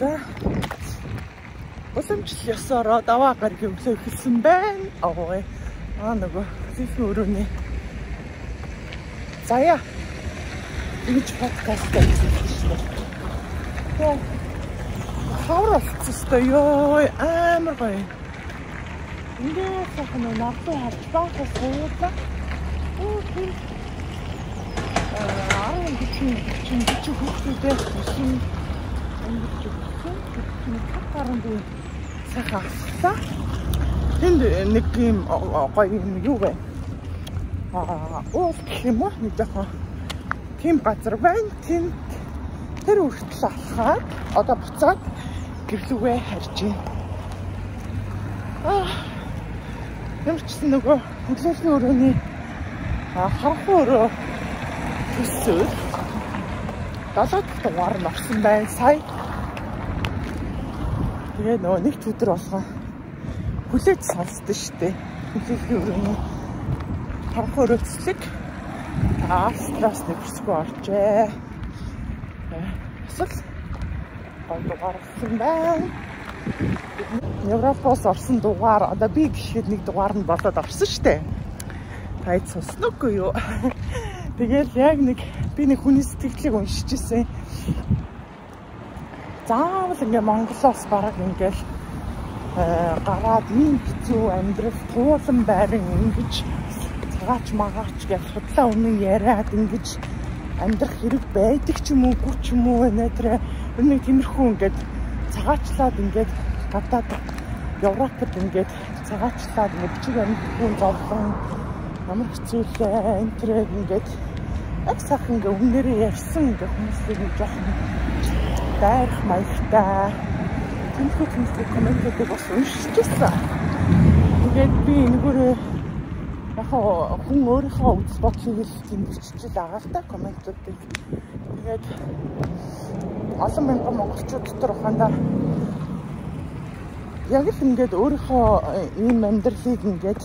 За. Уламжлал ёсороо даваа гараг өглөө эхэлсэн байна. Ой. Нөгөө зэвхэн өрөөний. Заяа. Ингэж подкаст хийсэн. Тэг. Хавар болчихсон ёо амар гоё. Ингээ сайхан нартаа харж байгаа суула. Окей. Чи хүүхдүүдээ өсөн хатаранд сайхан авлаа. Тэнд нэг юм гоё юм юу вэ? Уух юм уу? Нэг жоохон тийм газар байна. Тэр үртэл алхаад одоо буцаад гэрлүүгээ харж байна. Ямар ч гэсэн нөгөө хөдлөлийн өрөөний харанхуй өрөө төсөөл 7 дахь дугаар нь орсон байна. Сая тэгээ нөгөө нэг өдөр болгоо хүлээж сонсдоо штэ. Хөдлөлийн өрөөний харанхуй өрөө төслөг стресс нэрсгүй оржээ. Асал дугаар орсон байна. Европоос орсон дугаар одоо би гэхэд нэг дугаар нь болоод орсон штэ. Тайд сонсноогүй юу? Тэгэл яг би нэг хүний сэтгэлийг уншиж ирсэн. Заавал ингээ Монголоос бараг ингээл гараад ийм хэцүү амьдрал туулан байран ингэж цагаач магаач гэж худлаа үнэн яриад ингэж амьдрах хэрэг байдаг ч юм уугүй ч юм уу нэтэр нэг тиймэрхүү ингээд цагаачлаад ингээд гадаад Европод ингээд цагаачлаад ингээд чиг амьдрахын зовлон ямар хэцүүлээ энтрэг ингээд яг сайхан ингээд өмнөрөө ярьсан ингээд хүмүүсийг жоохон дайрах маягтай тэмхүү комментүүдийг бас уншижсэн. Тэгээд би нэгээрээ яг хүн өөрийнхөө үзэл бодлыг тэмдэглэж байгаа л да комментүүдийг. Тэгээд олон мянган монголчууд дотор ухаандаа яг л ингээд өөрийнхөө ийм амьдралыг ингээд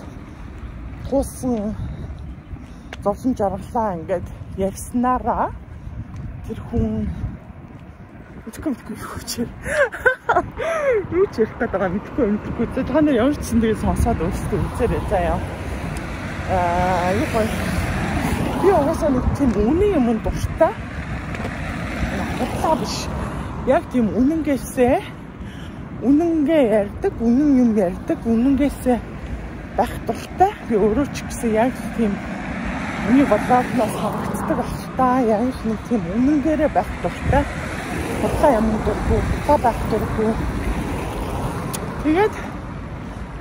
туусан зовсон жаргалаа ингээд ярьснараа тэр хүн мэдгүй хүчээр юу ч ярих гэдэг байгаа мэдгүй. Та нар ямар ч гэсэн тэгээ сонсоод өөрсдөө үзээрэй заяа. Юу гоё. Би угаасаа нэг тийм үнэн юм дуртай. Хатаа биш. Яг тийм үнэнгээсээ үнэнгээ ярьдаг, үнэн юм ярьдаг, үнэнгээсээ байх дуртай. Би өөрөө ч гэсэн яг тийм миний бодлоос харагддаг ахтаа яг нэг тийм үнэнгээрээ байх дуртай. Хатаа юм дургүй, хатаа байх дургүй. Тэгээд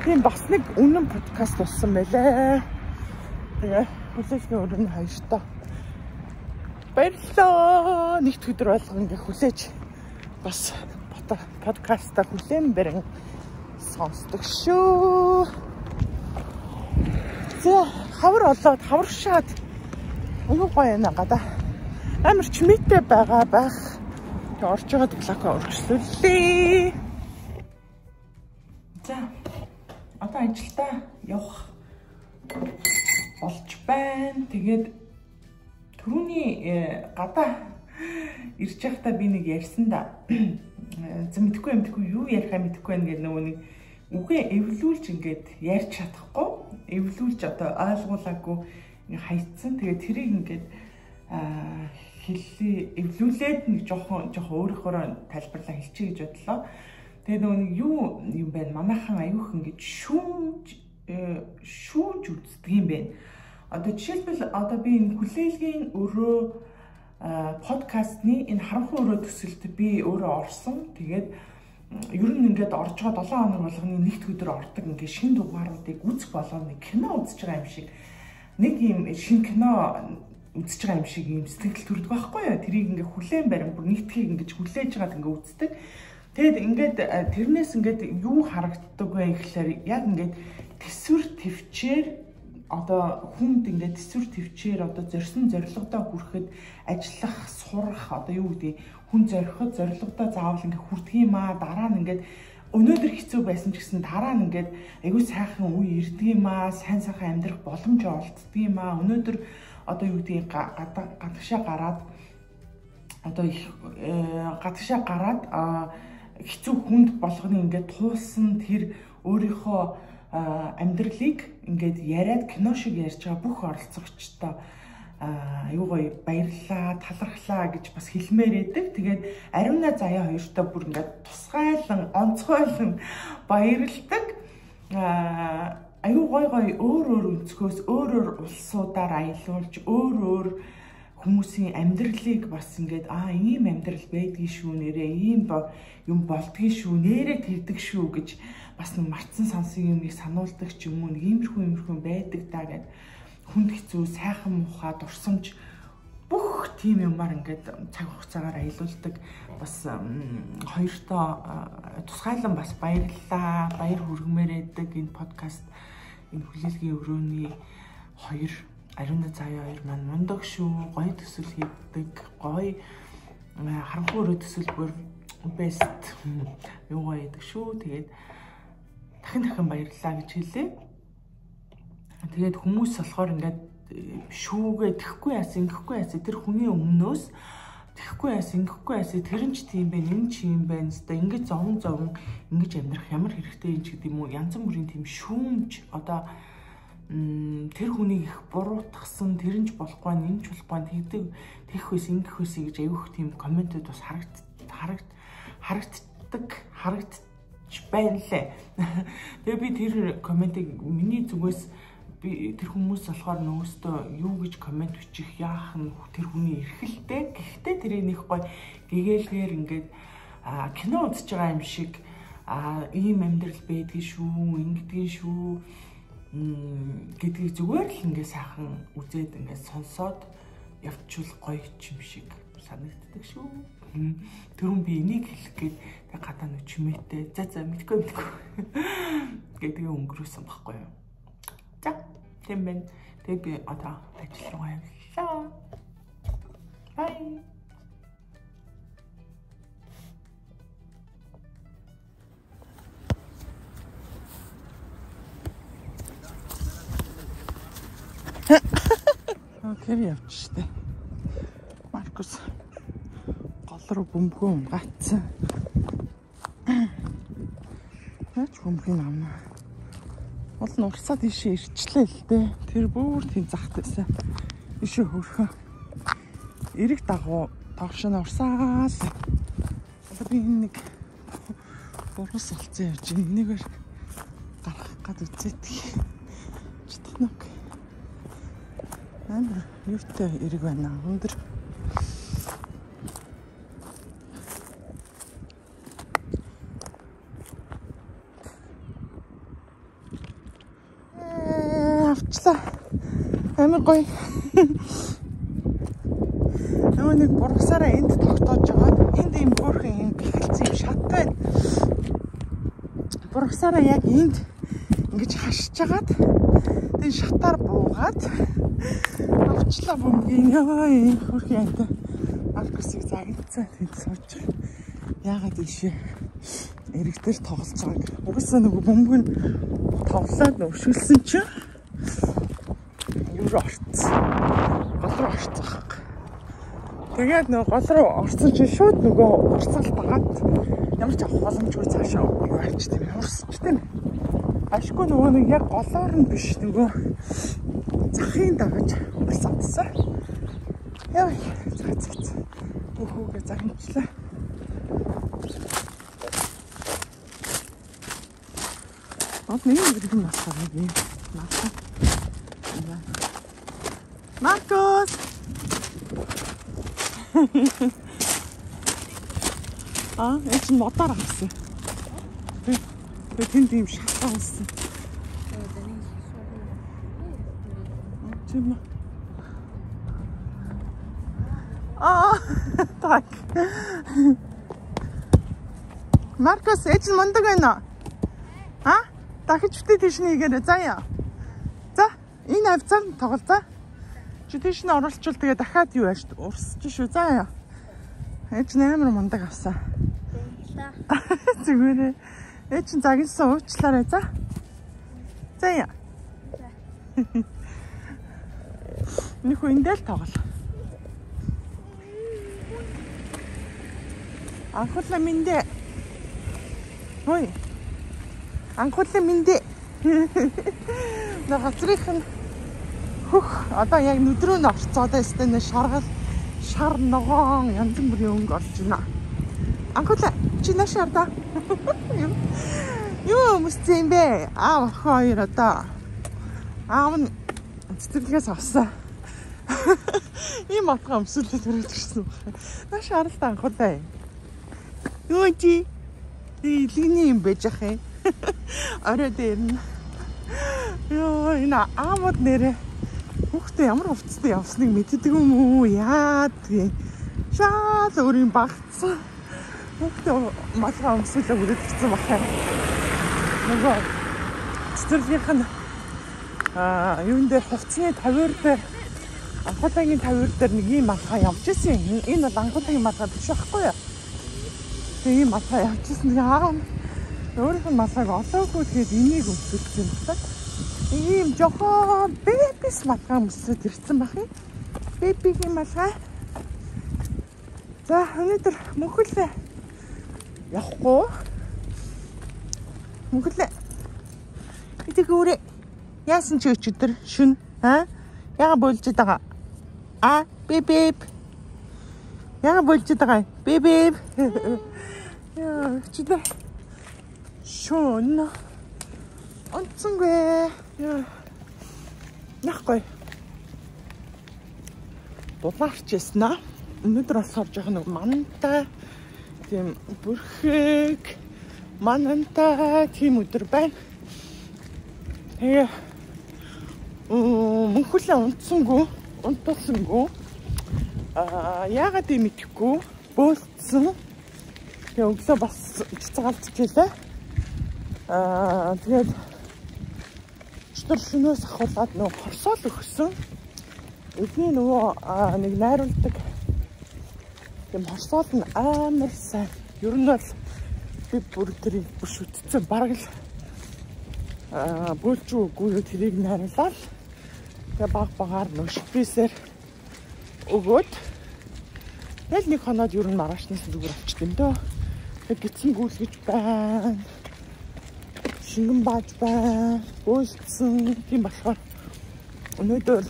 тийм бас нэг үнэн подкаст болсон байлаа. Тэгээ хүлээсний өрөөний хаяжтаа баярлалаа. Нэг өдөр болгоо ингээ хүлээж бас подкаста хүлээн бэрэн сонсдог шүү. За хавар олоод хаваршаад аюу гоё наа гадаа амар чимээтэй байгаа байх. Тэг орж байгаа дэглака өргөжлүүлээ. За одоо ажилдаа явах болж байна. Тэгээд түрүүний гадаа ирж байхдаа би нэг ярьсан да. Мэдхгүй юу ярихаа мэдхгүй байна гэдэг нөгөө нэг үгээ эвлүүлж ингээд ярьж чадахгүй. Эвлүүлж одоо ойлгуулаагүй хайцсан. Тэгээд тэрийг ингээд эвлүүлээд нэг жоохон өөрөөхөө тайлбарлаа хэлчихье гэж бодлоо. Тэгээд нөгөө нэг юу юм бэ? Манайхан аюух ингээд шүүж үздэг юм байна. Одоо жишээлбэл одоо би энэ хүлээлгийн өрөө подкастны энэ харанхуй өрөө төсөлд би өөрөө орсон. Тэгээд ер нь ингээд орж байгаа 7 хоног болгоны нэгд өдөр ордог ингээд шинэ дугааруудыг үзэх болгоно нэг кино үзэж байгаа юм шиг. Нэг юм шинэ кино үзэж байгаа юм шиг юм сэтгэл төрдөг байхгүй юу? Тэрийг ингээд хүлээн барин бүр нэгтгэхийг ингээд хүлээж байгаа ингээд үздэг. Тэгэд ингээд тэрнээс ингээд юу харагддаг вэ гэхээр яг ингээд төсвөр төвчээр одоо хүнд ингээд төсвөр төвчээр одоо зорьсон зорилгодоо хүрэхэд ажиллах, сурах одоо юу гэдэг хүн зориход зорилгодоо заавал ингээд хүрдэг юм аа. Дараа нь ингээд өнөөдөр хэцүү байсан ч гэсэн дараа нь ингээд айгүй сайхан үе ирдэг юм аа. Сайн сайхан амьдрах боломж олддог юм аа. Өнөөдөр одоо юу гэдэг гадагшаа гараад одоо их гадагшаа гараад хэцүү хүнд болгоны ингээд туулсан тэр өөрийнхөө амьдралыг ингээд яриад кино шиг ярьж байгаа бүх оролцогчдоо аюу гоё баярлалаа, талархлаа гэж бас хэлмээр байдаг. Тэгээд Ариуна Заяа хоёртой бүр ингээд тусгайлан, онцгойлон баярладаг. Аюу гоё өөр өнцгөөс өөр улсуудаар аялуулж өөр хүмүүсийн амьдралыг бас ингээд ийм амьдрал байдгийг шүү нэрээ, ийм юм болдгийг шүү нэрээ тэрдэг шүү гэж бас нэг мартсан сонсын юмыг сануулдаг ч юм уу, нэг иймэрхүү байдаг даа гэд хүнд хэцүү, сайхан муухай, дурсамж бүх тийм юмар ингээд цаг хугацаагаар аялуулдаг. Бас хоёртоо тусгайлан бас баярлалаа, баяр хүргэмээр байдаг энэ подкаст, энэ хүлээлгийн өрөөний хоёр Ариуна Заяа хоёр маань мундаг шүү, гоё төсөл хийдэг, гоё харанхуй өрөө төсөл бүр best юу гоё гэдэг шүү. Тэгээд дахин баярлалаа гэж хэлээ. Тэгээд хүмүүс болохоор ингээд шүүгээ тэхгүй яасан, ингэхгүй яасан, тэр хүний өмнөөс тэхгүй яасан, ингэхгүй яасан, тэр нь ч тийм байх, энэ ч юм байна. Хэвээ ингэж зовон ингэж амьдрах ямар хэрэгтэй юм ч гэдэг юм уу. Янз бүрийн тийм шүүмж одоо тэр хүнийг их буруутгасан, тэр нь ч болохгүй, энэ ч болохгүй, тэгэх байсан, ингэх байсан гэж аюух тийм комментүүд бас харагдчих байна лээ. Тэгээ би тэр комментиг миний зүгээс тэр хүмүүс болохоор нөгөөстөө юу гэж коммент бичих яах нь тэр хүний эрхэлтэй. Гэхдээ тэрийг нэг гоё гэгээлгээр ингээд кино үзэж байгаа юм шиг ийм амьдрал байдгийг шүү, ингэдгийг шүү гэдгийг зүгээр л ингээд сайхан үзээд ингээд сонсоод явчвал гоё юм шиг санагддаг шүү. Тэрүүн би энийг хэлэх гээд гадаа нү чимээтэй за мэдгүй гэдгийг өнгөрөөсөн байхгүй юу. За тийм байна. Тэгээ би одоо ажил руу явлаа. Бай. Тэр явчихжээ. Маркус гол руу бөмбөгөө унгацсан. Наач бөмбөгийн амна. Ол нь урсаад ишээ ирчлээ л дээ. Тэр бүр тийм захтайсан. Ишээ хөрхөө. Эрэг дагуу тогшоо урсаас. Одоо би нэг бурус олцсон явж байна. Энийгээр гарах гад үзээд. Читнок. Амар юутай эрэг байна. Өндөр. Авчлаа. Амар гоё. Нэг бургасаараа энд тогтоож байгаа. Энд ийм бүрхэн юм бэлгэлцсэн юм шат байна. Бургасаараа яг энд ингэж хашиж агаад энэ шатаар буугаад авчлаа бөмбөгийн яа ийм хөрхи янта. Маркусыг загнацсан тэнд сууж. Яагаад ийшээ эрэгтэй тоглолцоог. Угсаа нөгөө бөмбөг нь тоглоод өвшүүлсэн чинь юу орцсон. Гол руу орцсон. Тэгээд нөгөө гол руу орсон чинь шууд нөгөө урсгал дагаад ямар ч авах боломжгүй цаашаа юу арч тийм урсч тийм. Ашгүй нөгөө нэг яг голоор нь биш нөгөө захын дагаж урсаадсан. Яа цац. Өөхөөгөө загначлаа. Од нэг юм насаа би. Маркус. Эч мотор авсан. Би тэнд юм шатаа авсан. Тийм. Так. Маркус, эч мундаг байна. Дахиж үтээ тийш нэгээр заяа. За, энэ авцаар тоглоо. Чи тийш нь оруулчвал тэгээ дахиад юу яаж урсч шүү заяа. Эч амар мундаг авсан. Зүгээрээ. Эч загинсан уучлаарай за. Заяа. Нөхөө эндэл тоглоо. Анхуулаа миндээ. Ой. Анхуулын мэндэ. Нагацрих нь одоо яг нүдрөө нь орцоод байстай нэ шар ногоон янз бүрийн өнгө орж байна. Анхуулаа чи наашаар да. Юу мөсцэн бэ? Аав хоёр одоо. Аав нь цэцэрлэгээс авсан. Ийм атга өмсөлөд төрөж ирсэн баг. Наашаар л анхуулаа. Юу чи? Илгэний юм байж ах юм. Орой дээр нь. Йоо энэ аамад нэрэ хүүхдээ ямар хувцастай явсныг мэддэг юм уу? Яа тийм. Шал өөрийн багцсан. Хүүхдээ малгай өмсөлөө үргэлжлүүлсэн бахаа. Нөгөө цэцэрлэгийнх нь юун дээр хувцсны тавиар дээр анхуулагийн тавиар дээр нэг юм малгай явж ирсэн. Энэ бол анхуулагийн малгай биш байхгүй юу? Тэгээ ийм малгай явж ирсэн. Яа өөрийнх нь малгайг олоогүй тэгээд энийг өмсөлсөн байна. Ийм жохон бэбис малгай өмсөд ирсэн бах юм. Бэбигийн малгай. За өнөөдөр мөнхөлөө явахгүй. Мөнхөлөө. Идэг өөрөө яасан ч өчигдөр шүн яга болж байгаа. Бэбэб. Яга болж байгаа. Бэбэб. Яа өчигдөр шүн онцонгүй. Нахгүй. Дулаарч яснаа. Өнөөдөр болохоор жоохон нэг мантай тийм бүрхэг манантай тийм өдөр байна. Тэгээ мөнхөлөө унтсангүй. Яагаад юм мэдэхгүй бөөлцсөн. Тэгээ өглөө бас цэцгэлцчихлээ. Тэгээд өчтөр шөнөөс ахуулаад нөгөө хорсоол өгсөн. Эдний нөгөө нэг найруулдаг тийм хорсоол нь амар сайн. Ер нь бол би бүр тэрийг биш үтцэн бараг л бөөлжүүгүй тэрийг найруулаад тэгээ багаар нөгөө шпресээр өгөөд тэгэл нэг хоноод ер нь маргаашнаас зүгээр авчдээ дөө. Тэгээ гитсэн гүйлгэж байна. Шингэн бааж байна. Бөөлцсөн тийм болохоор өнөөдөр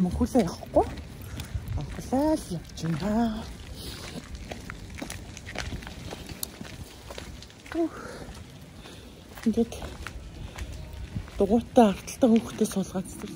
мөнхөлөө явахгүй. Анхлаа л явж байна. Ингээд дугуйтай арталтай хүүхдээ суулгаад зүр.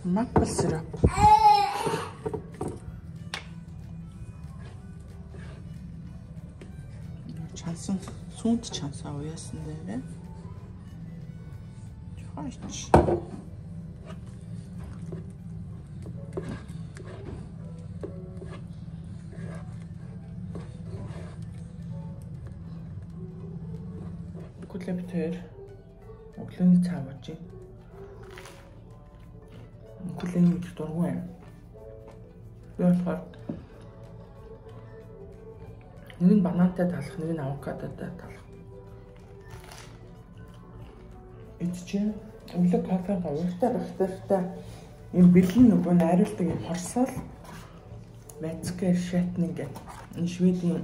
Maple syrup. Чансан сүнт чансаа уяасан дээр. Чаач. Бүлэбтэр өглөөний цаа ууж. Бүлэний мэдэх дургүй юм. Яагаад нэг нь банантай талах, нэг нь авокадотой талах. Энд чинь өглөө кофега ууртай бахтартай юм бэлэн нөгөө найруулдаг юм хорсоол Вацкер шатнинг гэдэг энэ Шведийн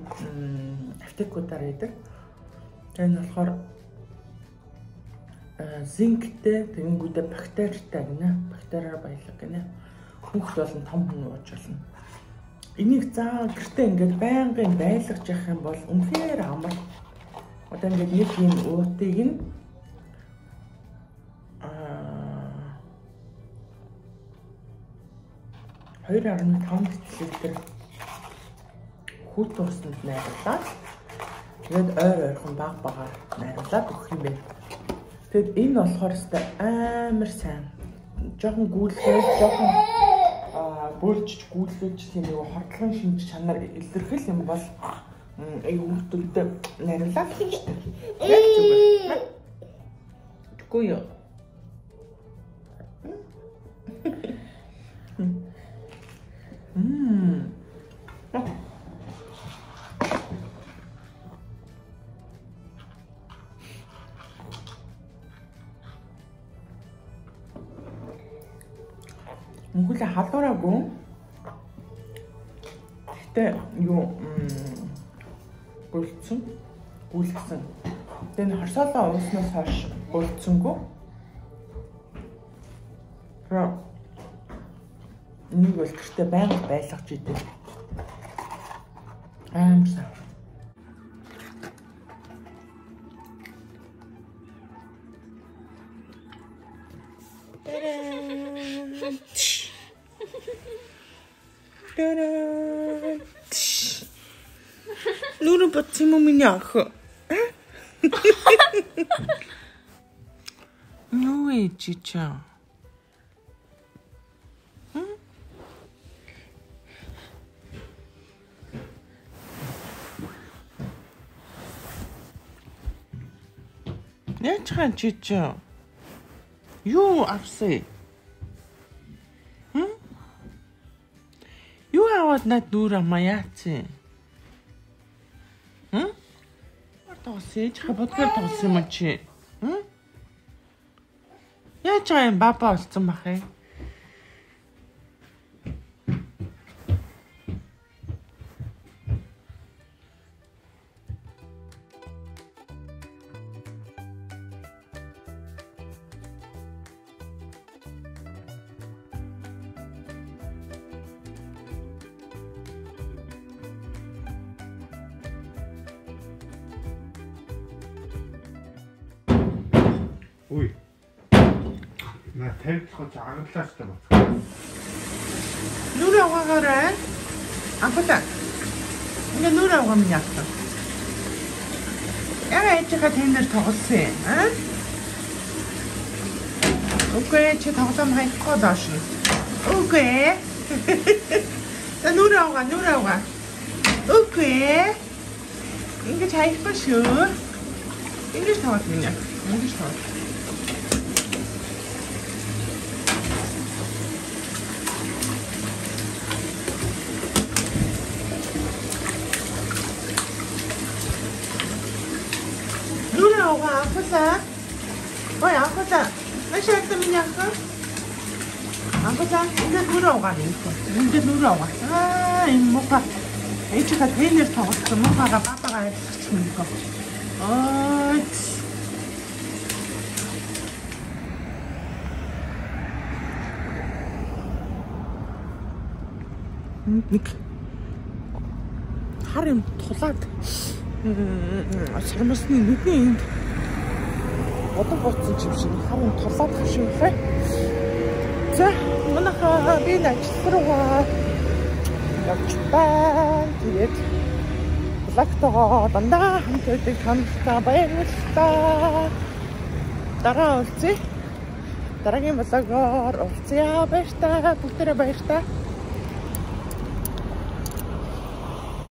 аптекуудаар идэг. Тэр нь болохоор зинктэй тэгэнгүүтээ бактеритай гинэ. Бактериар баялаг гинэ. Хүүхд болон том хүн ууж болно. Энийг заа гэртээ ингээд байнгын байлгаж явах юм бол үнэхээр амар. Одоо ингээд нэг юм уутыг нь 2.5 дл хүл дуусанд найруулаад тэгээд ойрхон баг багаар найруулаад өгөх юм байна. Тэгэд энэ болохоор өстой амар сайн. Жохон гүйлгээж, жохон бөөлжж гүйлгээж тийм нэг хордлогын шинж чанар илэрхэл юм бол хүүхдүүдэд найруулаад өгч дээ. Яг зүгээр. Үгүй юу? Мөнгөлө халуураагүй. Гэтэ юу гүйлгсэн. Тэгээд хорсоолоо ууснаас хойш гүйлгсэнгүй. Нэг бол гэртээ байнга байлгаж идэв. Амар сайн. Нүрэ бацсан юм миний ах. Ну чича. Яачхан чича. Юу авсэ? Юу аваад над нүрэ маяац. Тоосэж хабодгор тоосон юм чи. Яаж юм баба болсон бах юм? Ui. На тавьчихсан аглаас та бацгаа. Нүрэ аваагаарай. Апата. Ингээ нүрэ аваа минь яах вэ? Яа ээжигээ тэнээр тоглосон юм, аа? Окей, чи тоглоом хайхгүй даашна. Окей. За нүрэ аваа. Окей. Ингээ хайхгүй шүү. Ингээ тоглох минь яах. Ингээ тоглох. 아프다. 어이 아프다. 마시았다 미냐 아프다. 이제 누러와 이제 누러와. 아 이모가 애치가 대일 더웠어. 모가가 빠빠가 했으니까. харин тулаад сармасны нүдний энд удан гоцсон юм шиг харин тулаад хашигвэ. За манайхаа би ажил руугаа явж байна. Тэгээд блактоо дандаа хамт байдаг хамтаа баярлалаа. Дараа уулзъя. Дараагийн влогоор уулзъя. Баярлалаа. Бүгдээрээ баярлалаа.